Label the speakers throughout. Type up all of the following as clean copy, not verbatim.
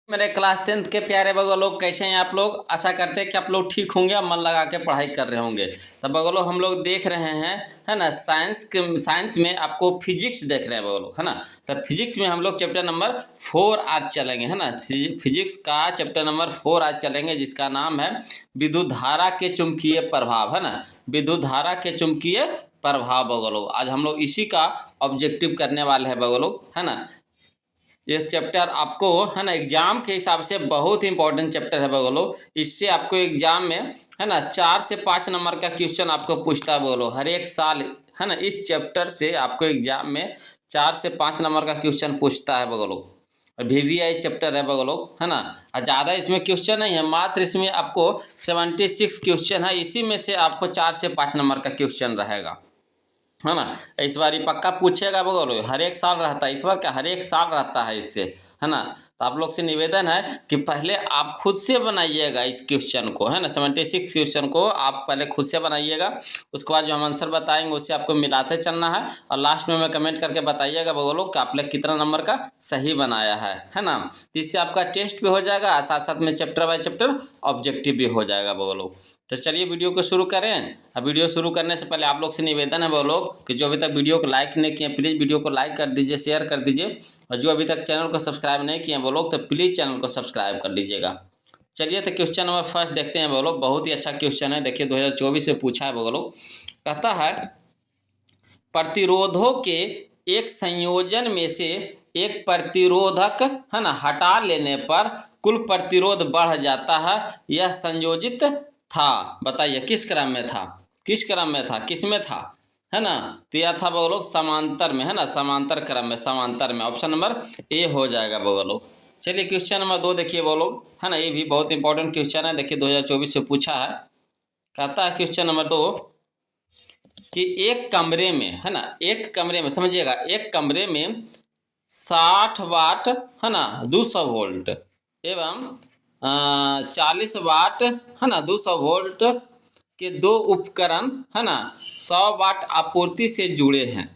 Speaker 1: मेरे class 10th के प्यारे बगो लोग, कैसे हैं आप लोग। आशा करते हैं कि आप लोग ठीक होंगे और मन लगा के पढ़ाई कर रहे होंगे। तो बगो लोग हम लोग देख रहे हैं, है ना, साइंस में आपको फिजिक्स देख रहे हैं बगो लोग, है ना। तो फिजिक्स में हम लोग चैप्टर नंबर 4 आज चलेंगे, है ना। फिजिक्स का चैप्टर नंबर 4 आज चलेंगे, जिसका नाम है विद्युत धारा के चुंबकीय प्रभाव, है ना। विद्युत धारा के चुंबकीय प्रभाव बगो लोग, आज हम लोग इसी का ऑब्जेक्टिव करने वाले हैं बगो लोग, है ना। ये चैप्टर आपको, है ना, एग्जाम के हिसाब से बहुत ही इंपॉर्टेंट चैप्टर है बोलो। इससे आपको एग्जाम में, है ना, 4 से 5 नंबर का क्वेश्चन आपको पूछता है बोलो हर एक साल, है ना। इस चैप्टर से आपको एग्जाम में 4 से 5 नंबर का क्वेश्चन पूछता है बगलो। और VVI चैप्टर है बगलो, है ना। और ज़्यादा इसमें क्वेश्चन नहीं है, मात्र इसमें आपको 76 क्वेश्चन है। इसी में से आपको 4 से 5 नंबर का क्वेश्चन रहेगा, है ना। इस बार ये पक्का पूछेगा बोलो, हर एक साल रहता है, इस बार क्या हर एक साल रहता है इससे, है ना। तो आप लोग से निवेदन है कि पहले आप खुद से बनाइएगा इस क्वेश्चन को, है ना। 76 क्वेश्चन को आप पहले खुद से बनाइएगा। उसके बाद जो हम आंसर बताएंगे उससे आपको मिलाते चलना है, और लास्ट में कमेंट करके बताइएगा बोलो कि आपने कितना नंबर का सही बनाया है ना। इससे आपका टेस्ट भी हो जाएगा, साथ साथ में चैप्टर बाय चैप्टर ऑब्जेक्टिव भी हो जाएगा बोलो। तो चलिए वीडियो को शुरू करें। अब वीडियो शुरू करने से पहले आप लोग से निवेदन है वो लोग कि जो अभी तक वीडियो को लाइक नहीं किए, प्लीज़ वीडियो को लाइक कर दीजिए, शेयर कर दीजिए। और जो अभी तक चैनल को सब्सक्राइब नहीं किए वो लोग, तो प्लीज़ चैनल को सब्सक्राइब कर लीजिएगा। चलिए तो क्वेश्चन नंबर फर्स्ट देखते हैं वो लोग। बहुत ही अच्छा क्वेश्चन है, देखिए 2024 में पूछा है वो लोग। कहता है प्रतिरोधों के एक संयोजन में से एक प्रतिरोधक, है ना, हटा लेने पर कुल प्रतिरोध बढ़ जाता है। यह संयोजित था, बताइए किस क्रम में था, किस क्रम में था, किस में था, है ना। तो यह था वो लोग समांतर में, है ना, समांतर क्रम में, समांतर में। ऑप्शन नंबर ए हो जाएगा वो लोग। चलिए क्वेश्चन नंबर 2 देखिए वो लोग, है ना। ये भी बहुत इंपॉर्टेंट क्वेश्चन है, देखिए 2024 में पूछा है। कहता है क्वेश्चन नंबर 2 कि एक कमरे में, है ना, एक कमरे में, समझिएगा, एक कमरे में 60 वाट, है ना, 200 वोल्ट एवं 40 वाट, है ना, 200 वोल्ट के दो उपकरण, है ना, 100 वाट आपूर्ति से जुड़े हैं।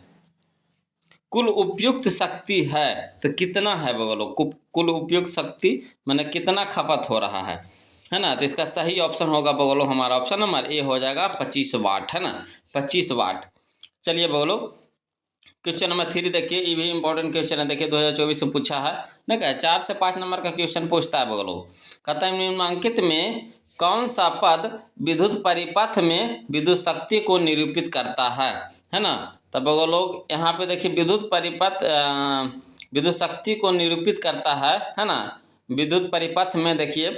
Speaker 1: कुल उपयुक्त शक्ति है तो कितना है बोलो। कुल उपयुक्त शक्ति माने कितना खपत हो रहा है ना। तो इसका सही ऑप्शन होगा बोलो हमारा ऑप्शन नंबर ए हो जाएगा 25 वाट, है ना, 25 वाट। चलिए बोलो क्वेश्चन नंबर 3 देखिए, ये भी इंपॉर्टेंट क्वेश्चन है, देखिए 2024 में पूछा है ना। क्या 4 से 5 नंबर का क्वेश्चन पूछता है बोलो। कहता है निम्नलिखित में कौन सा पद विद्युत परिपथ में विद्युत शक्ति को निरूपित करता है ना। तब लोग यहाँ पे देखिए विद्युत परिपथ विद्युत शक्ति को निरूपित करता है ना। विद्युत परिपथ में देखिए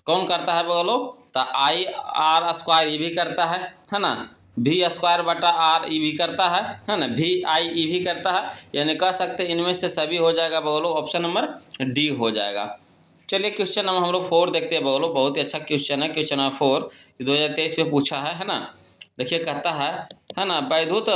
Speaker 1: कौन करता है बोलो, तो IR² ये भी करता है ना। V²/R ई भी करता है ना। VI भी करता है, यानी कह सकते हैं इनमें से सभी हो जाएगा बोलो। ऑप्शन नंबर डी हो जाएगा। चलिए क्वेश्चन नंबर हम लोग 4 देखते हैं बोलो। बहुत ही अच्छा क्वेश्चन है, क्वेश्चन नंबर 4 2023 में पूछा है ना। देखिए कहता है ना, वैद्युत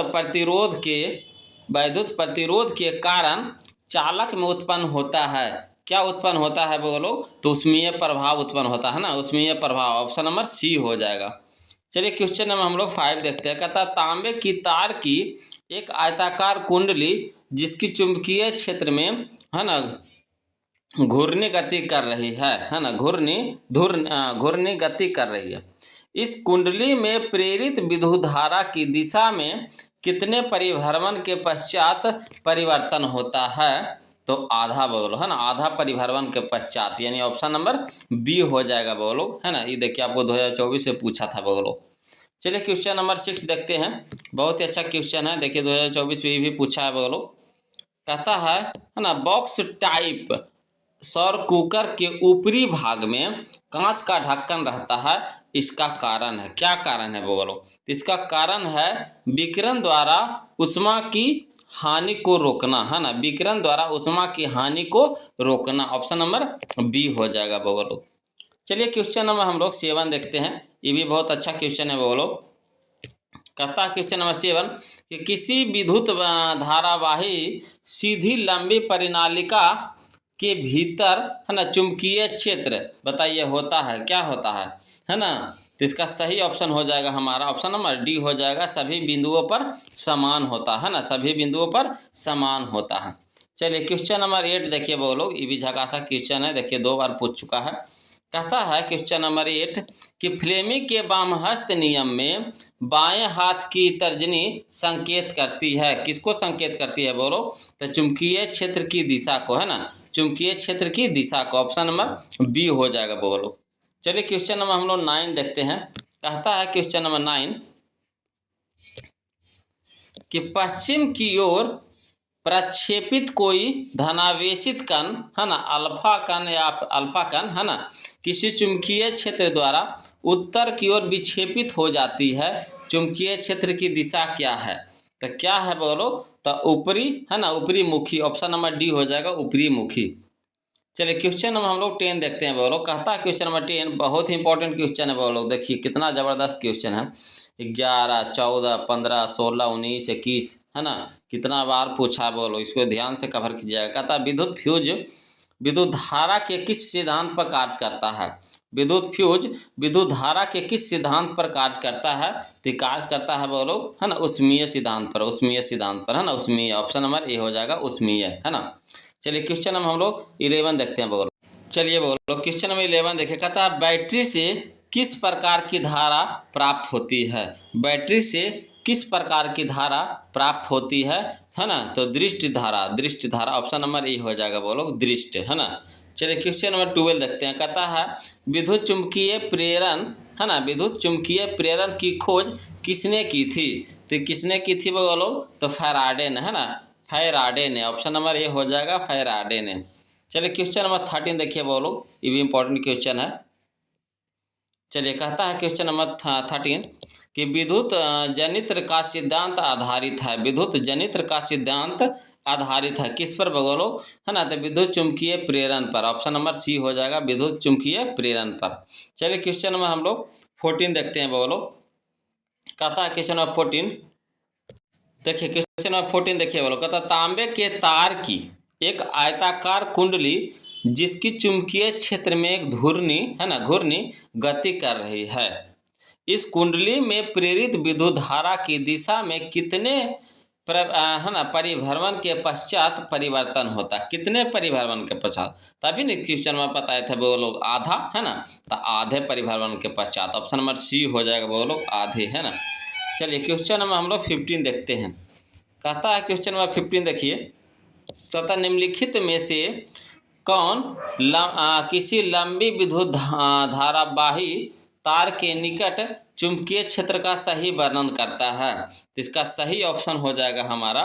Speaker 1: प्रतिरोध के कारण चालक में उत्पन्न होता है, क्या उत्पन्न होता है बोलो, तो ऊष्मीय प्रभाव उत्पन्न होता है ना, ऊष्मीय प्रभाव। ऑप्शन नंबर सी हो जाएगा। चलिए क्वेश्चन नंबर हम लोग 5 देखते हैं। कहता है तांबे की तार की एक आयताकार कुंडली जिसकी चुंबकीय क्षेत्र में, है ना, घूर्णी गति कर रही है ना, घूर्णी गति कर रही है। इस कुंडली में प्रेरित विद्युत धारा की दिशा में कितने परिभ्रमण के पश्चात परिवर्तन होता है, तो आधा बोलो, है ना, आधा परिभ्रमण के पश्चात, यानी ऑप्शन नंबर बी हो जाएगा बोलो, है ना। ये देखिए आपको 2024 में पूछा था बोलो। चलिए क्वेश्चन नंबर 6 देखते हैं। बहुत ही अच्छा क्वेश्चन है, देखिए 2024 में भी पूछा है बोलो। कहता है ना, बॉक्स टाइप सौर कुकर के ऊपरी भाग में कांच का ढक्कन रहता है, इसका कारण है, क्या कारण है बोलो। इसका कारण है विकिरण द्वारा ऊष्मा की हानि को रोकना, है ना, विकिरण द्वारा ऊष्मा की हानि को रोकना। ऑप्शन नंबर बी हो जाएगा बोलो। चलिए क्वेश्चन नंबर हम लोग 7 देखते हैं। ये भी बहुत अच्छा क्वेश्चन है बोलो। कहता है क्वेश्चन नंबर 7 कि किसी विद्युत धारावाही सीधी लंबी परिनालिका के भीतर, है ना, चुंबकीय क्षेत्र बताइए होता है, क्या होता है ना। तो इसका सही ऑप्शन हो जाएगा हमारा ऑप्शन नंबर डी हो जाएगा, सभी बिंदुओं पर समान होता है ना, सभी बिंदुओं पर समान होता है। चलिए क्वेश्चन नंबर 8 देखिए बोलो, ये भी झकासा क्वेश्चन है, देखिए 2 बार पूछ चुका है। कहता है क्वेश्चन नंबर 8 कि फ्लेमी के वामहस्त नियम में बाएं हाथ की तर्जनी संकेत करती है, किसको संकेत करती है बोलो? तो चुंबकीय क्षेत्र की दिशा को, है ना, चुंबकीय क्षेत्र की दिशा को। ऑप्शन नंबर बी हो जाएगा बोलो। चलिए क्वेश्चन नंबर हम लोग 9 देखते हैं। कहता है क्वेश्चन नंबर 9 कि पश्चिम की ओर प्रक्षेपित कोई धनावेशित कण, है ना, अल्फा कण या अल्फा कण, है ना, किसी चुंबकीय क्षेत्र द्वारा उत्तर की ओर विक्षेपित हो जाती है। चुंबकीय क्षेत्र की दिशा क्या है? तो क्या है बोलो? तो ऊपरी, है ना, ऊपरी मुखी। ऑप्शन नंबर डी हो जाएगा, ऊपरी मुखी। चलिए क्वेश्चन नंबर हम लोग 10 देखते हैं बोलो। कहता है क्वेश्चन नंबर 10 बहुत ही इंपॉर्टेंट क्वेश्चन है बोलो। देखिए कितना ज़बरदस्त क्वेश्चन है। 11, 14, 15, 16, 19, 21, है ना, कितना बार पूछा बोलो, इसको ध्यान से कवर कीजिएगा। कहता है विद्युत फ्यूज विद्युत धारा के किस सिद्धांत पर कार्य करता है? विद्युत फ्यूज विद्युत धारा के किस सिद्धांत पर कार्य करता है? तो कार्य करता है बोलो, है ना, उष्मीय सिद्धांत पर, उष्मीय सिद्धांत पर, है ना, उष्मीय। ऑप्शन नंबर ए हो जाएगा, उष्मीय, है ना। चलिए क्वेश्चन नंबर हम लोग 11 देखते हैं बोलो। चलिए बोलो क्वेश्चन नंबर 11 देखिए। कहता है बैटरी से किस प्रकार की धारा प्राप्त होती है? बैटरी से किस प्रकार की धारा प्राप्त होती है ना? तो दृष्टि धारा, दृष्टि धारा। ऑप्शन नंबर ए हो जाएगा बोलो, दृष्टि, है ना। चलिए क्वेश्चन नंबर 12 देखते हैं। कहता है विद्युत चुम्बकीय प्रेरण, है ना, विद्युत चुम्बकीय प्रेरण की खोज किसने की थी? तो किसने की थी बोलो? तो फैराडे ने, है ना, फैराडे ने। ऑप्शन नंबर ए हो जाएगा, फैराडे ने। चलिए क्वेश्चन नंबर 13 देखिए बोलो, ये भी इंपॉर्टेंट क्वेश्चन है। चलिए कहता है क्वेश्चन नंबर 13 कि विद्युत जनित्र का सिद्धांत आधारित है। विद्युत जनित्र का सिद्धांत आधारित है किस पर बोलो? है ना, तो विद्युत चुम्बकीय प्रेरण पर। ऑप्शन नंबर सी हो जाएगा, विद्युत चुम्बकीय प्रेरण पर। चलिए क्वेश्चन नंबर हम लोग 14 देखते हैं बोलो। कहता है क्वेश्चन नंबर 14 देखिए, क्वेश्चन नंबर 14 देखिए बोलो। कहता तांबे के तार की एक आयताकार कुंडली जिसकी चुंबकीय क्षेत्र में एक घूर्णी, है ना, घूर्णी गति कर रही है, इस कुंडली में प्रेरित विद्युत धारा की दिशा में कितने है ना परिभ्रमण के पश्चात परिवर्तन होता है? कितने परिभ्रमण के पश्चात? तभी नहीं क्वेश्चन में बताए थे वो लोग, आधा, है ना, तो आधे परिभ्रमण के पश्चात। ऑप्शन नंबर सी हो जाएगा वो लोग, आधे, है ना। चलिए क्वेश्चन नंबर हम लोग 15 देखते हैं। कहता है क्वेश्चन नंबर 15 देखिए। तथा निम्नलिखित में से कौन किसी लंबी विद्युत धारावाही तार के निकट चुंबकीय क्षेत्र का सही वर्णन करता है? तो इसका सही ऑप्शन हो जाएगा हमारा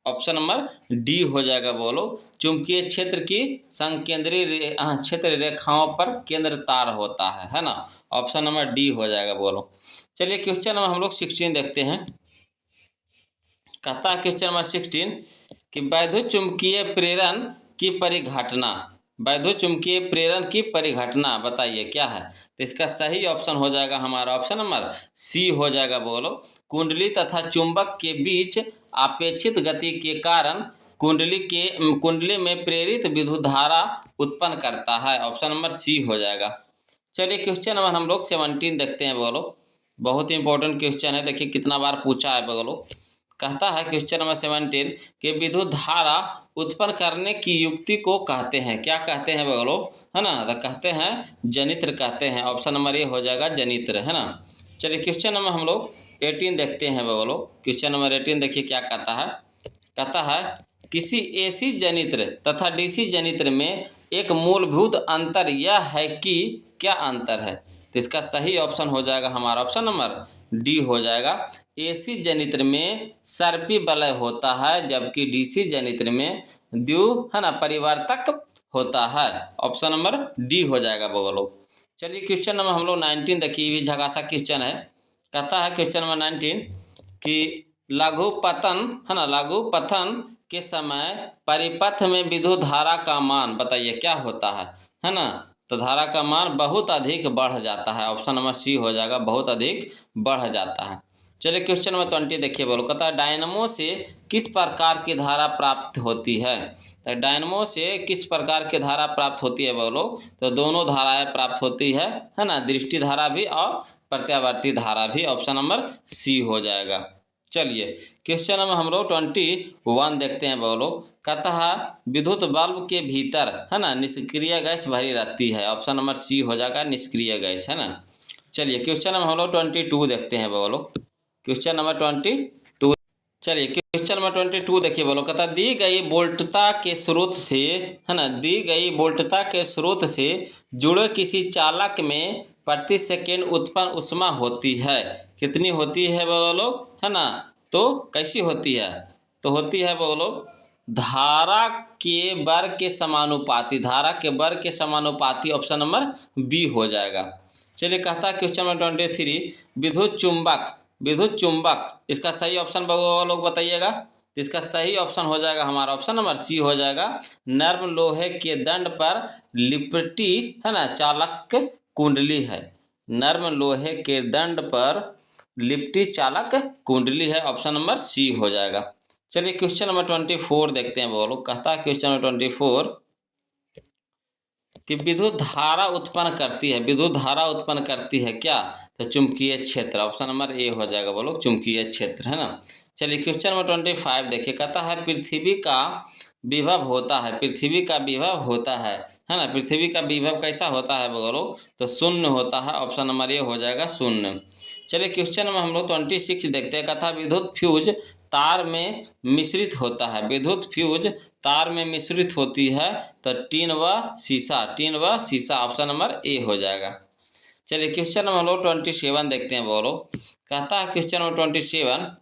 Speaker 1: ऑप्शन नंबर डी हो जाएगा बोलो, चुंबकीय क्षेत्र की संकेंद्रीय क्षेत्र रेखाओं पर केंद्र तार होता है ना। ऑप्शन नंबर डी हो जाएगा बोलो। चलिए क्वेश्चन नंबर हम लोग 16 देखते हैं। कहता है क्वेश्चन नंबर 16 कि वैद्युत चुंबकीय प्रेरण की परिघटना, वैद्युत चुंबकीय प्रेरण की परिघटना बताइए क्या है? तो इसका सही ऑप्शन हो जाएगा हमारा ऑप्शन नंबर सी हो जाएगा बोलो, कुंडली तथा चुंबक के बीच अपेक्षित गति के कारण कुंडली में प्रेरित विद्युत धारा उत्पन्न करता है। ऑप्शन नंबर सी हो जाएगा। चलिए क्वेश्चन नंबर हम लोग 17 देखते हैं बोलो। बहुत ही इंपॉर्टेंट क्वेश्चन है, देखिए कितना बार पूछा है बोलो। कहता है क्वेश्चन नंबर 17 कि विद्युत धारा उत्पन्न करने की युक्ति को कहते हैं, क्या कहते हैं बोलो? है ना, तो कहते हैं जनित्र कहते हैं। ऑप्शन नंबर ए हो जाएगा, जनित्र, है ना। चलिए क्वेश्चन नंबर हम लोग 18 देखते हैं बोलो। क्वेश्चन नंबर 18 देखिए क्या कहता है। कहता है किसी एसी जनित्र तथा डीसी जनित्र में एक मूलभूत अंतर यह है कि क्या अंतर है? तो इसका सही ऑप्शन हो जाएगा हमारा ऑप्शन नंबर डी हो जाएगा। एसी जनित्र में सर्पी वलय होता है, जबकि डीसी जनित्र में द्विध्रुव, है ना, परिवर्तक होता है। ऑप्शन नंबर डी हो जाएगा बोलो। चलिए क्वेश्चन नंबर हम लोग 19 देखिए, भी झगासा क्वेश्चन है। कहता है क्वेश्चन नंबर 19 कि लघु पतन, है ना, लघु पतन के समय परिपथ में विद्युत धारा का मान बताइए क्या होता है ना। तो धारा का मान बहुत अधिक बढ़ जाता है। ऑप्शन नंबर सी हो जाएगा, बहुत अधिक बढ़ जाता है। चलिए क्वेश्चन नंबर 20 देखिए बोलो। कहता है डायनमो से किस प्रकार की धारा प्राप्त होती है? तो डायनमो से किस प्रकार की धारा प्राप्त होती है बोलो? तो दोनों धाराएं प्राप्त होती है ना, दृष्टि धारा भी और प्रत्यावर्ती धारा भी। ऑप्शन नंबर सी हो जाएगा। चलिए क्वेश्चन नंबर हम लोग 21 देखते हैं बोलो। कहता है विद्युत बल्ब के भीतर है ना निष्क्रिय गैस भरी रहती है। ऑप्शन नंबर सी हो जाएगा निष्क्रिय गैस, है ना। चलिए क्वेश्चन नंबर हम लोग 22 देखते हैं बोलो। क्वेश्चन नंबर 22, चलिए क्वेश्चन नंबर 22 देखिए बोलो। कहता दी गई वोल्टता के स्रोत से, है ना, दी गई वोल्टता के स्रोत से जुड़े किसी चालक में प्रति सेकेंड उत्पन्न ऊष्मा होती है। कितनी होती है बोलो, है ना। तो कैसी होती है, तो होती है बोलो धारा के वर्ग के समानुपाती, धारा के वर्ग के समानुपाती। ऑप्शन नंबर बी हो जाएगा। चलिए कहता है क्वेश्चन नंबर 23 विद्युत चुंबक, विद्युत चुंबक इसका सही ऑप्शन लोग बताइएगा। तो इसका सही ऑप्शन हो जाएगा हमारा ऑप्शन नंबर सी हो जाएगा। नर्म लोहे के दंड पर लिपटी, है ना, चालक कुंडली है। नर्म लोहे के दंड पर लिपटी चालक कुंडली है। ऑप्शन नंबर सी हो जाएगा। चलिए क्वेश्चन नंबर 24 देखते हैं बोलो। कहता है क्वेश्चन नंबर 24 कि विद्युत धारा उत्पन्न करती है, विद्युत धारा उत्पन्न करती है क्या, तो चुंबकीय क्षेत्र। ऑप्शन नंबर ए हो जाएगा बोलो चुंबकीय क्षेत्र, है ना। चलिए क्वेश्चन नंबर 25 देखिए। कहता है पृथ्वी का विभव होता है, पृथ्वी का विभव होता है ना। पृथ्वी का विभव कैसा होता है बोलो, तो शून्य होता है। ऑप्शन नंबर ए हो जाएगा शून्य। चलिए क्वेश्चन नंबर हम लोग 26 देखते हैं। कहता है विद्युत फ्यूज तार में मिश्रित होता है, विद्युत फ्यूज तार में मिश्रित होती है तो टीन व शीशा, टीन व शीशा। ऑप्शन नंबर ए हो जाएगा। चलिए क्वेश्चन नंबर हम लोग 27 देखते हैं बोलो। कहता है क्वेश्चन नंबर 27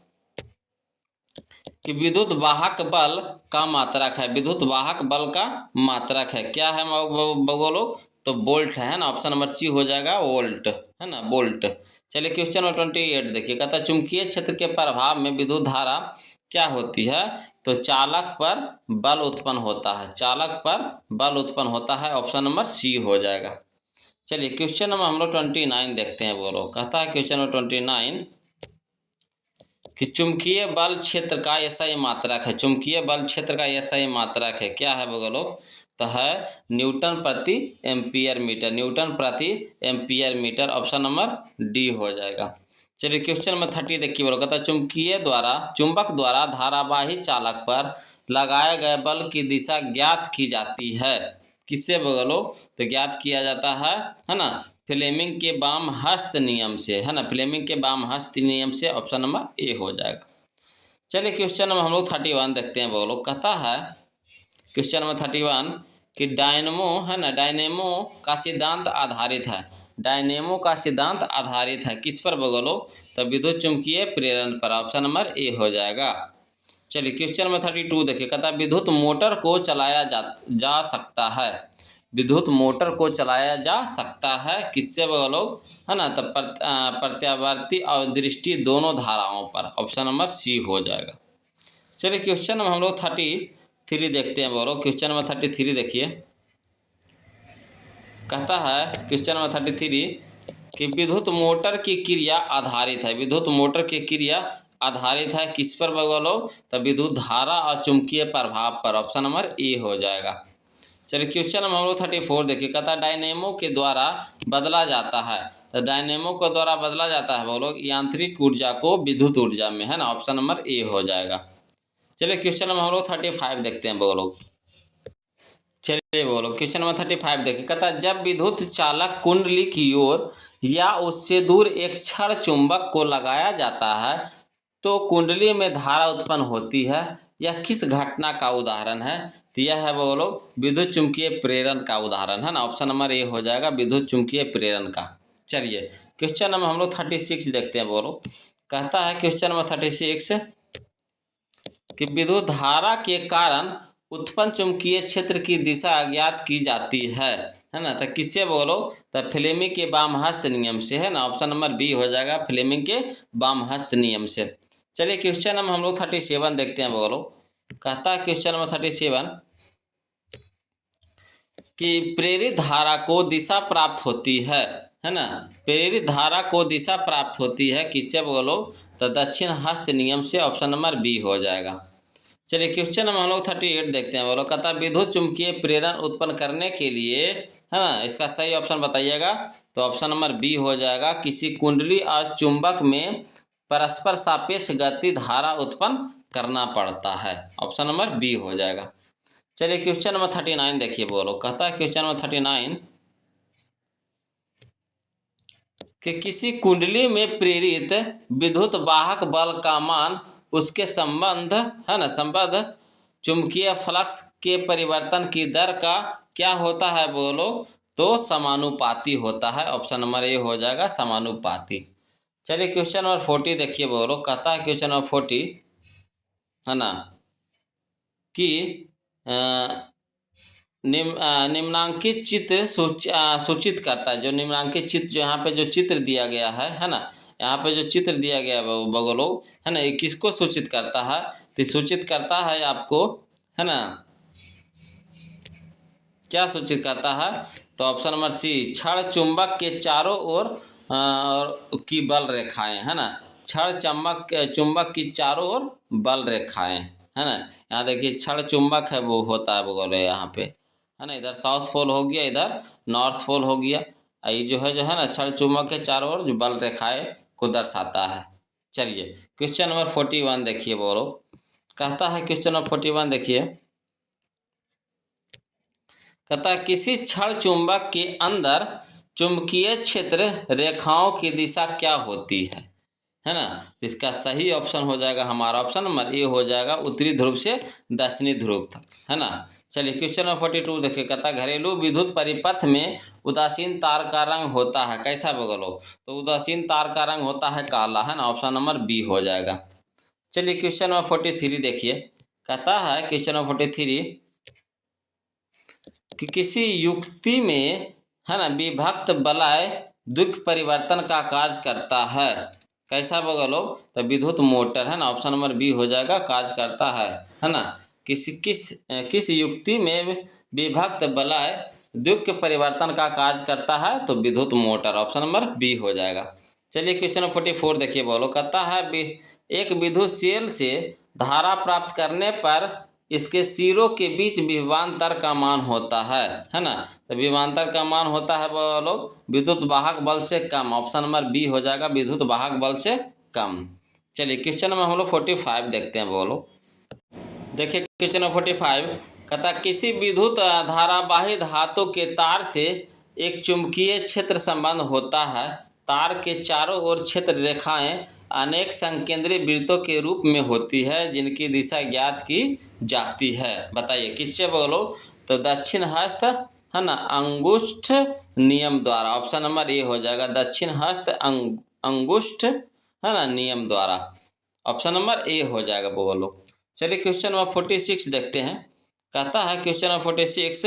Speaker 1: कि विद्युत वाहक बल का मात्रक है, विद्युत वाहक बल का मात्रक है क्या है बोलो, तो वोल्ट है ना। ऑप्शन नंबर सी हो जाएगा वोल्ट, है ना, वोल्ट। चलिए क्वेश्चन नंबर 28 देखिए। कहता है चुंबकीय क्षेत्र के प्रभाव में विद्युत धारा क्या होती है, तो चालक पर बल उत्पन्न होता है, चालक पर बल उत्पन्न होता है। ऑप्शन नंबर सी हो जाएगा। चलिए क्वेश्चन नंबर हम लोग 29 देखते हैं बोलो। कहता है क्वेश्चन नंबर 29 कि चुंबकीय बल क्षेत्र का एसआई मात्रक है, चुंबकीय बल क्षेत्र का एसआई मात्रक है क्या है बोलो, तो है न्यूटन प्रति एम्पियर मीटर, न्यूटन प्रति ampere metre. Option number D हो जाएगा। चलिए क्वेश्चन नंबर 30 देखिए बोलो। कहता है चुंबक द्वारा धारावाही चालक पर लगाए गए बल की दिशा ज्ञात की जाती है। किससे बोलो, तो ज्ञात किया जाता है ना, फ्लेमिंग के वाम हस्त नियम से, है ना, फ्लेमिंग के वाम हस्त नियम से। ऑप्शन नंबर ए हो जाएगा। चलिए क्वेश्चन नंबर हम लोग 31 देखते हैं बोलो। कहता है क्वेश्चन नंबर 31 कि डायनेमो, है ना, डायनेमो का सिद्धांत आधारित है, डायनेमो का सिद्धांत आधारित है किस पर बोलो, तो विद्युत चुंबकीय प्रेरण पर। ऑप्शन नंबर ए हो जाएगा। चलिए क्वेश्चन नंबर 32 देखिए। कहता है विद्युत मोटर को चलाया जा सकता है, विद्युत मोटर को चलाया जा सकता है किससे बोलो, है ना, तो प्रत्यावर्ती और दृष्टि दोनों धाराओं पर। ऑप्शन नंबर सी हो जाएगा। चलिए क्वेश्चन नंबर हम लोग 33 देखते हैं बोलो। क्वेश्चन नंबर 33 देखिए। कहता है क्वेश्चन नंबर 33 कि विद्युत मोटर की क्रिया आधारित है, विद्युत मोटर की क्रिया आधारित है किस पर बोलो, तो विद्युत धारा और चुंबकीय प्रभाव पर। ऑप्शन नंबर ए हो जाएगा। चलिए क्वेश्चन नंबर हम लोग 34 देखिए। कहता है डायनेमो के द्वारा बदला जाता है, तो डायनेमो के द्वारा बदला जाता है बोलो यांत्रिक ऊर्जा को विद्युत ऊर्जा में, है ना। ऑप्शन नंबर ए हो जाएगा। चलिए क्वेश्चन नंबर हम लोग 35 देखते हैं बोलो। चलिए बोलो क्वेश्चन नंबर 35 देखिए। कहता है जब विद्युत चालक कुंडली की ओर या उससे दूर एक क्षण चुंबक को लगाया जाता है तो कुंडली में धारा उत्पन्न होती है। यह किस घटना का उदाहरण है, तो यह है बोलो विद्युत चुंबकीय प्रेरण का उदाहरण, है ना। ऑप्शन नंबर ए हो जाएगा विद्युत चुंबकीय प्रेरण का। चलिए क्वेश्चन नंबर हम लोग 36 देखते हैं बोलो। कहता है क्वेश्चन नंबर 36 कि विद्युत धारा के कारण उत्पन्न चुंबकीय क्षेत्र की दिशा अज्ञात की जाती है ना, तो किससे बोलो, तो फ्लेमिंग के वाम हस्त नियम से, है ना। ऑप्शन नंबर बी हो जाएगा फ्लेमिंग के वाम हस्त नियम से। चलिए क्वेश्चन नंबर हम लोग 37 देखते हैं बोलो। कहता है क्वेश्चन नंबर 37 कि प्रेरित धारा को दिशा प्राप्त होती है ना, प्रेरित धारा को दिशा प्राप्त होती है किससे बोलो, तो दक्षिण हस्त नियम से। ऑप्शन नंबर बी हो जाएगा। चलिए क्वेश्चन नंबर हम लोग 38 देखते हैं बोलो। कहता है विद्युत चुंबकीय प्रेरण उत्पन्न करने के लिए, है ना, इसका सही ऑप्शन बताइएगा, तो ऑप्शन नंबर बी हो जाएगा किसी कुंडली और चुंबक में परस्पर सापेक्ष गति धारा उत्पन्न करना पड़ता है। ऑप्शन नंबर बी हो जाएगा। चलिए क्वेश्चन नंबर 39 देखिए बोलो। कहता है क्वेश्चन नंबर 39 कि किसी कुंडली में प्रेरित विद्युत वाहक बल का मान उसके संबंध है ना संबंध चुंबकीय फ्लक्स के परिवर्तन की दर का क्या होता है बोलो, तो समानुपाती होता है। ऑप्शन नंबर ए हो जाएगा, समानुपाती। चलिए क्वेश्चन नंबर 40 देखिए बोलो। कहता है क्वेश्चन नंबर 40 है ना कि निम्नांकित चित्र सूचित करता है। जो निम्नांकित चित्र जो यहाँ पे जो चित्र दिया गया है ना, यहाँ पे जो चित्र दिया गया है बगलो है ना, ये किसको सूचित करता है, तो सूचित करता है आपको है ना, क्या सूचित करता है, तो ऑप्शन नंबर सी, क्षण चुंबक के चारों ओर की बल रेखाएं है ना, क्षण चुंबक की चारों ओर बल रेखाएं है ना। यहाँ देखिए क्षण चुंबक है वो होता है बोले यहाँ पे है ना, इधर साउथ पोल हो गया, इधर नॉर्थ पोल हो गया। ये जो है ना क्षण चुंबक के चारों ओर जो बल रेखाएं को दर्शाता है। चलिए क्वेश्चन नंबर 41 देखिए बोलो। कहता है क्वेश्चन नंबर 41 देखिए, कहता है किसी क्षण चुंबक के अंदर चुंबकीय क्षेत्र रेखाओं की दिशा क्या होती है ना। इसका सही ऑप्शन हो जाएगा हमारा ऑप्शन नंबर ए हो जाएगा, उत्तरी ध्रुव से दक्षिणी ध्रुव तक है ना। चलिए क्वेश्चन नंबर 42 देखिए। कहता है घरेलू विद्युत परिपथ में उदासीन तार का रंग होता है कैसा बगलो, तो उदासीन तार का रंग होता है काला है ना। ऑप्शन नंबर बी हो जाएगा। चलिए क्वेश्चन नंबर 43 देखिए। कहता है क्वेश्चन नंबर 43 कि किसी युक्ति में है ना विभक्त वलय द्विक परिवर्तन का कार्य करता है कैसा बगलो, तो विद्युत मोटर है ना। ऑप्शन नंबर बी हो जाएगा, कार्य करता है ना। किस युक्ति में विभक्त वलय द्विक परिवर्तन का कार्य करता है, तो विद्युत मोटर। ऑप्शन नंबर बी हो जाएगा। चलिए क्वेश्चन नंबर 44 देखिए बोलो। कहता है एक विद्युत सेल से धारा प्राप्त करने पर इसके सिरों के बीच विभवांतर का मान होता है ना। तो विभवांतर का मान होता है बोलो विद्युत वाहक बल से कम। ऑप्शन नंबर बी हो जाएगा, विद्युत वाहक बल से कम। चलिए क्वेश्चन नंबर हम लोग 45 देखते हैं बोलो। देखिए क्वेश्चन नंबर 45 कहता किसी विद्युत धारावाही धातु के तार से एक चुंबकीय क्षेत्र संबंध होता है। तार के चारों ओर क्षेत्र रेखाएं अनेक संकेंद्रीय वृत्तों के रूप में होती है जिनकी दिशा ज्ञात की जाती है। बताइए किससे बोलो, तो दक्षिण हस्त है ना अंगुष्ठ नियम द्वारा। ऑप्शन नंबर ए हो जाएगा, दक्षिण हस्त अंगुष्ठ है ना नियम द्वारा। ऑप्शन नंबर ए हो जाएगा बोलो। चलिए क्वेश्चन नंबर 46 देखते हैं। कहता है क्वेश्चन नंबर 46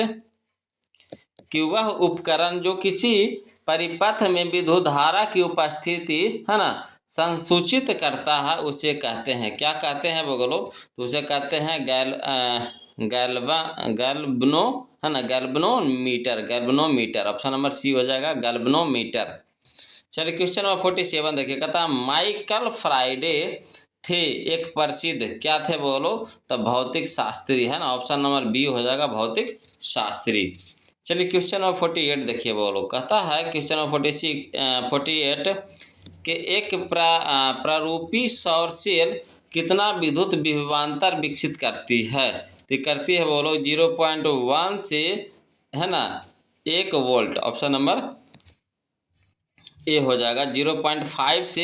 Speaker 1: कि वह उपकरण जो किसी परिपथ में विद्युत धारा की उपस्थिति है ना संसूचित करता है उसे कहते हैं, क्या कहते हैं बोलो, तो उसे कहते हैं गैल्वनो है ना, गैल्वनोमीटर। ऑप्शन नंबर सी हो जाएगा, गैल्वनोमीटर। चलिए क्वेश्चन नंबर 47 देखिए। कहता है माइकल फैराडे थे एक प्रसिद्ध क्या थे बोलो, तो भौतिक शास्त्री है ना। ऑप्शन नंबर बी हो जाएगा, भौतिक शास्त्री। चलिए क्वेश्चन नंबर 48 देखिए बोलो। कहता है क्वेश्चन नंबर 48 के एक प्रारूपी सौर सेल कितना विद्युत विभवांतर विकसित करती है, तो करती है बोलो 0.1 से है ना 1 वोल्ट। ऑप्शन नंबर ए हो जाएगा, 0.5 से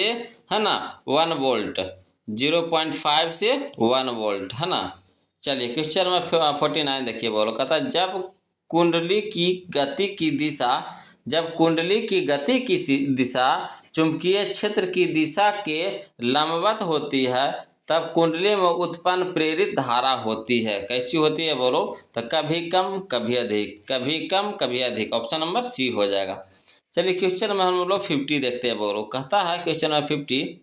Speaker 1: है ना 1 वोल्ट, 0.5 से 1 वोल्ट है ना। चलिए क्वेश्चन नंबर 49 देखिए बोलो। कहता है जब कुंडली की गति की दिशा चुंबकीय क्षेत्र की दिशा के लंबवत होती है तब कुंडली में उत्पन्न प्रेरित धारा होती है कैसी होती है बोलो, तो कभी कम कभी अधिक, कभी कम कभी अधिक। ऑप्शन नंबर सी हो जाएगा। चलिए क्वेश्चन में हम लोग 50 देखते हैं बोलो। कहता है क्वेश्चन नंबर 50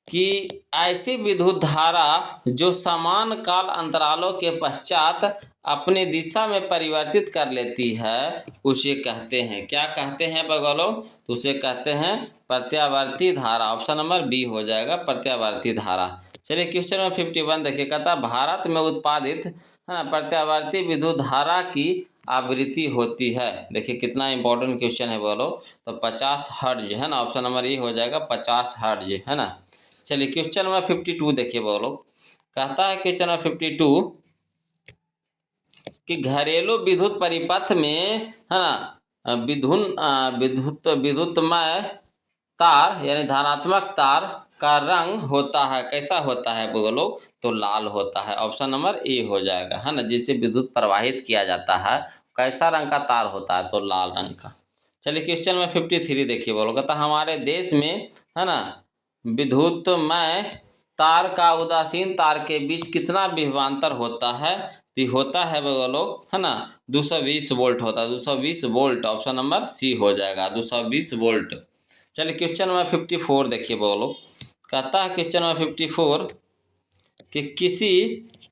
Speaker 1: कि ऐसी विद्युत धारा जो समान काल अंतरालों के पश्चात अपनी दिशा में परिवर्तित कर लेती है उसे कहते हैं, क्या कहते हैं बगलो, तो उसे कहते हैं प्रत्यावर्ती धारा। ऑप्शन नंबर बी हो जाएगा, प्रत्यावर्ती धारा। चलिए क्वेश्चन नंबर 51 देखिए। कहता भारत में उत्पादित है ना प्रत्यावर्ती विद्युत धारा की आवृत्ति होती है? देखिए कितना इंपॉर्टेंट क्वेश्चन है बोलो। तो 50 हर्ट्ज है ना, ऑप्शन नंबर ए हो जाएगा 50 हर्ट्ज है ना। चलिए क्वेश्चन नंबर 52 देखिए बोलो। कहता है क्वेश्चन नंबर 52 कि घरेलू विद्युत परिपथ में है ना विद्युतमय तार यानी धनात्मक तार का रंग होता है, कैसा होता है बोलो? तो लाल होता है, ऑप्शन नंबर ए हो जाएगा है ना। जिससे विद्युत प्रवाहित किया जाता है, कैसा रंग का तार होता है? तो लाल रंग का। चलिए क्वेश्चन नंबर 53 देखिए बोलो। कहता हमारे देश में है ना विद्युतमय तार का उदासीन तार के बीच कितना विभवांतर होता है? तो होता है बोलो है ना 220 वोल्ट होता है, 220 वोल्ट, ऑप्शन नंबर सी हो जाएगा 220 वोल्ट। चलिए क्वेश्चन नंबर 54 देखिए बोलो। कहता है क्वेश्चन नंबर 54 कि किसी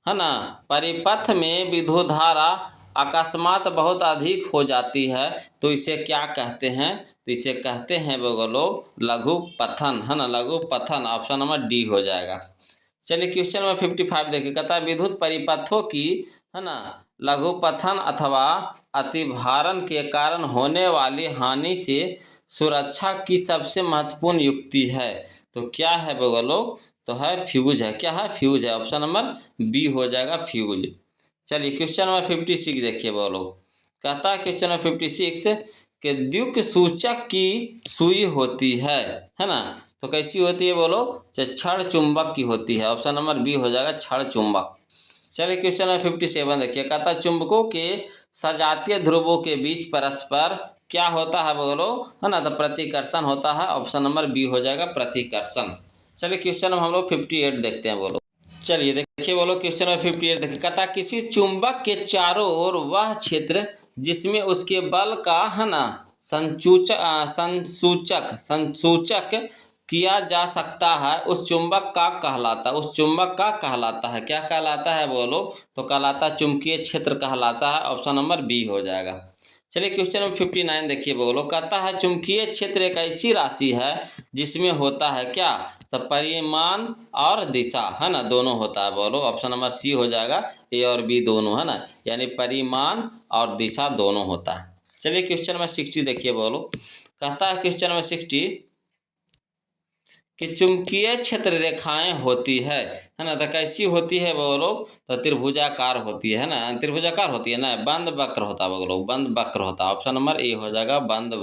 Speaker 1: है ना परिपथ में विद्युत धारा अकस्मात बहुत अधिक हो जाती है तो इसे क्या कहते हैं? तो इसे कहते हैं बोलो लघु पथन है ना, लघु पथन, ऑप्शन नंबर डी हो जाएगा। चलिए क्वेश्चन नंबर 55 देखिए। कहता है विद्युत परिपथों की है ना लघु पथन अथवा अतिभारण के कारण होने वाली हानि से सुरक्षा की सबसे महत्वपूर्ण युक्ति है? तो क्या है बोलो? तो है फ्यूज है। क्या है? फ्यूज है, ऑप्शन नंबर बी हो जाएगा फ्यूज। चलिए क्वेश्चन नंबर 56 देखिए बोलो। कहता है क्वेश्चन नंबर 56 कि द्युक सूचक की सुई होती है ना, तो कैसी होती है बोलो? क्षण चुंबक की होती है, ऑप्शन नंबर बी हो जाएगा क्षण चुंबक। चलिए क्वेश्चन नंबर 57 देखिए। कहता है चुंबकों के सजातीय ध्रुवों के बीच परस्पर क्या होता है बोलो? है ना, तो प्रतिकर्षण होता है, ऑप्शन नंबर बी हो जाएगा प्रतिकर्षण। चलिए क्वेश्चन नंबर हम लोग 58 देखते हैं बोलो। चलिए देखिए बोलो क्वेश्चन नंबर 58 देखिए। कहता किसी चुंबक के चारों ओर वह क्षेत्र जिसमें उसके बल का है ना संसूचक किया जा सकता है उस चुंबक का कहलाता है। क्या कहलाता है बोलो? तो कहलाता चुंबकीय क्षेत्र कहलाता है, ऑप्शन नंबर बी हो जाएगा। चलिए क्वेश्चन नंबर 59 देखिए बोलो। कहता है चुंबकीय क्षेत्र एक ऐसी राशि है जिसमें होता है क्या? तो परिमाण और दिशा है ना दोनों होता है बोलो, ऑप्शन नंबर सी हो जाएगा, ए और बी दोनों है ना, यानी परिमाण और दिशा दोनों होता है। चलिए क्वेश्चन नंबर 60 देखिए बोलो। कहता है क्वेश्चन नंबर 60 कि चुंबकीय क्षेत्र रेखाएं होती है ना, तो कैसी होती है बोलो? तो त्रिभुजाकार होती है ना, त्रिभुजाकार होती है ना, बंद वक्र होता है बोलो, बंद वक्र होता है, ऑप्शन नंबर ए हो जाएगा बंद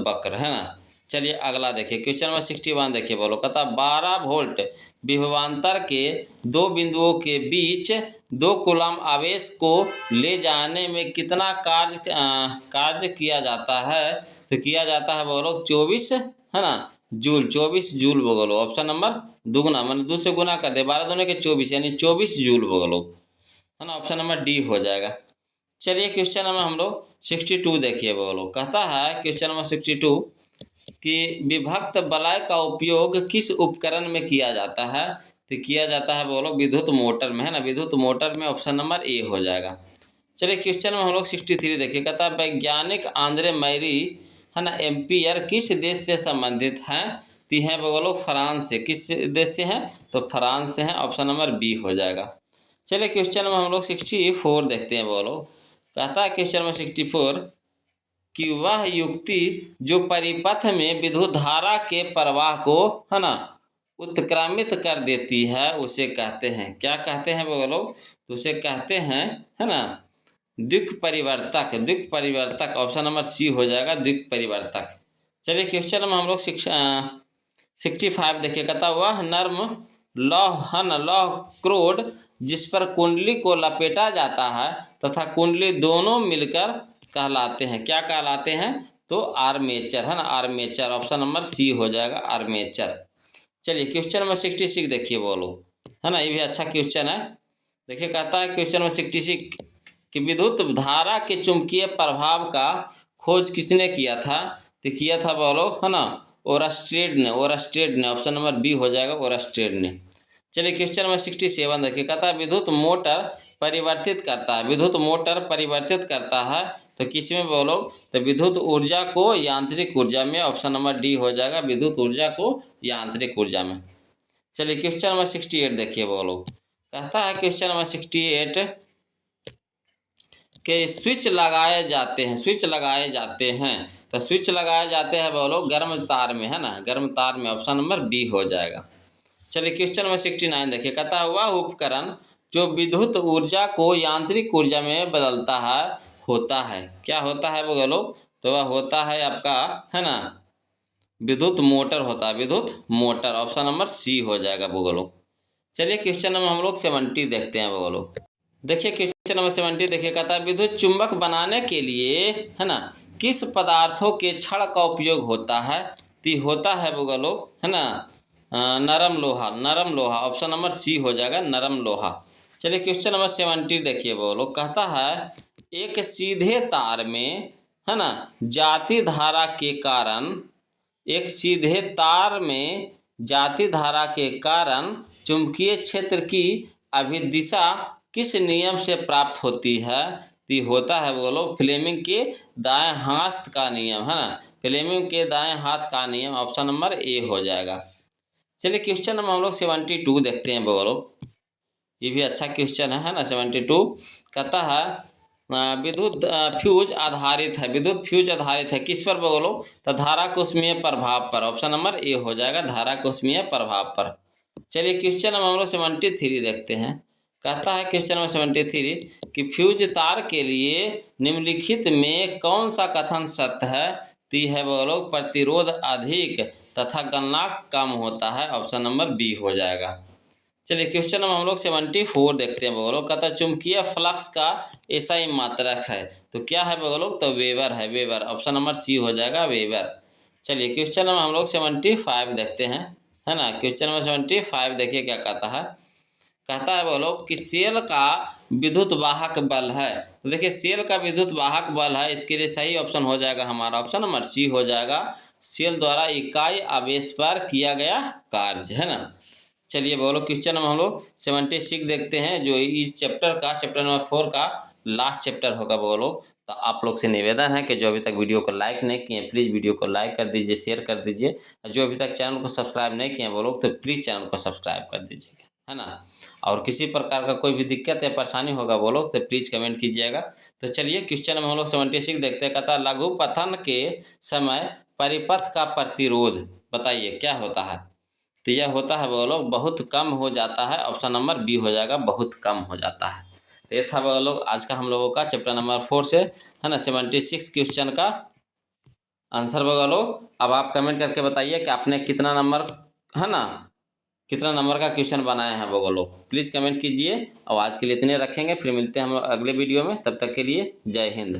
Speaker 1: वक्र है ना। चलिए अगला देखिए क्वेश्चन नंबर 61 देखिए बोलो। कहता 12 वोल्ट विभवांतर के दो बिंदुओं के बीच 2 कूलम आवेश को ले जाने में कितना कार्य किया जाता है? तो किया जाता है बोलो 24 है ना जूल, 24 जूल बोलो, ऑप्शन नंबर दुगुना, मैंने 2 से गुना कर दे, 12 दूने के 24 यानी 24 जूल बोलो है ना, ऑप्शन नंबर डी हो जाएगा। चलिए क्वेश्चन नंबर हम लोग 62 देखिए बोलो। कहता है क्वेश्चन नंबर 62 कि विभक्त वलय का उपयोग किस उपकरण में किया जाता है? तो किया जाता है बोलो विद्युत मोटर में है ना, विद्युत मोटर में, ऑप्शन नंबर ए हो जाएगा। चलिए क्वेश्चन में हम लोग 63 देखिए। कहता है वैज्ञानिक आंद्रे मैरी है ना एम्पियर किस देश से संबंधित हैं? ती हैं बोलो फ्रांस से। किस देश से हैं? तो फ्रांस से हैं, ऑप्शन नंबर बी हो जाएगा। चलिए क्वेश्चन में हम लोग 64 देखते हैं बोलो। कहता है क्वेश्चन में 64 कि वह युक्ति जो परिपथ में विद्युत धारा के प्रवाह को है ना उत्क्रमित कर देती है उसे कहते हैं, क्या कहते हैं बोलो? तो उसे कहते हैं है ना द्विक परिवर्तक, ऑप्शन नंबर सी हो जाएगा द्विक परिवर्तक। चलिए क्वेश्चन में हम लोग 65 देखिए। कहता वह नर्म लौह है ना लौह क्रोड जिस पर कुंडली को लपेटा जाता है तथा कुंडली दोनों मिलकर कहलाते हैं, क्या कहलाते हैं? तो आर्मेचर है ना, आर्मेचर, ऑप्शन नंबर सी हो जाएगा आर्मेचर। चलिए क्वेश्चन नंबर 66 देखिए बोलो है ना, ये भी अच्छा क्वेश्चन है। देखिए कहता है क्वेश्चन नंबर 66 कि विद्युत धारा के चुंबकीय प्रभाव का खोज किसने किया था? तो किया था बोलो है ना ओरस्टेड ने, ऑप्शन नंबर बी हो जाएगा ओरस्टेड ने। चलिए क्वेश्चन नंबर 67 देखिए। कहता है विद्युत मोटर परिवर्तित करता है तो किसमें बोलो? तो विद्युत ऊर्जा को यांत्रिक ऊर्जा में, ऑप्शन नंबर डी हो जाएगा विद्युत ऊर्जा को यांत्रिक ऊर्जा में। चलिए क्वेश्चन नंबर 68 देखिए बोलो। कहता है क्वेश्चन नंबर 68 के स्विच लगाए जाते हैं, स्विच लगाए जाते हैं। तो स्विच लगाए जाते हैं बोलो गर्म तार में, है ना, गर्म तार में। ऑप्शन नंबर बी हो जाएगा। चलिए क्वेश्चन नंबर 69 देखिए, कहता है वह उपकरण जो विद्युत ऊर्जा को यांत्रिक ऊर्जा में बदलता है होता है, क्या होता है बोलो? तो वह होता है आपका, है ना, विद्युत मोटर होता है, विद्युत मोटर। ऑप्शन नंबर सी हो जाएगा बोलो। चलिए क्वेश्चन नंबर हम लोग 70 देखते हैं बोलो। देखिए क्वेश्चन नंबर 70 देखिए, कहता है विद्युत चुंबक बनाने के लिए, है ना, किस पदार्थों के छड़ का उपयोग होता है? तो होता है बोलो, है ना, नरम लोहा, नरम लोहा। ऑप्शन नंबर सी हो जाएगा, नरम लोहा। चलिए क्वेश्चन नंबर 70 देखिए बोलो, कहता है एक सीधे तार में, है ना, जाती धारा के कारण, एक सीधे तार में जाती धारा के कारण चुंबकीय क्षेत्र की अभिदिशा किस नियम से प्राप्त होती है? तो होता है बोलो फ्लेमिंग के दाएं हाथ का नियम, है ना, फ्लेमिंग के दाएं हाथ का नियम। ऑप्शन नंबर ए हो जाएगा। चलिए क्वेश्चन नंबर हम लोग 72 देखते हैं बोलो। ये भी अच्छा क्वेश्चन है ना। 72 कहता है विद्युत फ्यूज आधारित है, विद्युत फ्यूज आधारित है किस पर बोलो? तो धारा कोष्मीय प्रभाव पर। ऑप्शन नंबर ए हो जाएगा, धारा कोष्मीय प्रभाव पर। चलिए क्वेश्चन नंबर हम लोग 73 देखते हैं। कहता है क्वेश्चन नंबर 73 कि फ्यूज तार के लिए निम्नलिखित में कौन सा कथन सत्य है? ती है बोलो प्रतिरोध अधिक तथा गलनांक कम होता है। ऑप्शन नंबर बी हो जाएगा। चलिए क्वेश्चन नंबर हम लोग 74 देखते हैं बोलो। कहता है चुंबकीय फ्लक्स का एसआई मात्रक है, तो क्या है बोलो? तो वेबर है, वेबर। ऑप्शन नंबर सी हो जाएगा, वेबर। चलिए क्वेश्चन नंबर हम लोग 75 देखते हैं, है ना। क्वेश्चन नंबर 75 देखिए क्या कहता है। कहता है बोलो कि सेल का विद्युत वाहक बल है। तो देखिए सेल का विद्युत वाहक बल है, इसके लिए सही ऑप्शन हो जाएगा हमारा ऑप्शन नंबर सी हो जाएगा, सेल द्वारा इकाई आवेश पर किया गया कार्य, है ना। चलिए बोलो क्वेश्चन नंबर हम लोग 76 देखते हैं, जो इस चैप्टर नंबर 4 का लास्ट चैप्टर होगा बोलो। तो आप लोग से निवेदन है कि जो अभी तक वीडियो को लाइक नहीं किए प्लीज़ वीडियो को लाइक कर दीजिए, शेयर कर दीजिए। जो अभी तक चैनल को सब्सक्राइब नहीं किए बोलो तो प्लीज़ चैनल को सब्सक्राइब कर दीजिएगा, है ना। और किसी प्रकार का कोई भी दिक्कत या परेशानी होगा बोलो तो प्लीज़ कमेंट कीजिएगा। तो चलिए क्वेश्चन नंबर हम लोग 76 देखते हैं। कहता लघु पतन के समय परिपथ का प्रतिरोध बताइए क्या होता है? तो यह होता है बोलो बहुत कम हो जाता है। ऑप्शन नंबर बी हो जाएगा, बहुत कम हो जाता है। तो ये था बोलो आज का हम लोगों का चैप्टर नंबर 4 से, है ना, 76 क्वेश्चन का आंसर बोलो। अब आप कमेंट करके बताइए कि आपने कितना नंबर, है ना, कितना नंबर का क्वेश्चन बनाए हैं बोलो। प्लीज़ कमेंट कीजिए। और आज के लिए इतने रखेंगे, फिर मिलते हैं हम लोग अगले वीडियो में। तब तक के लिए जय हिंद।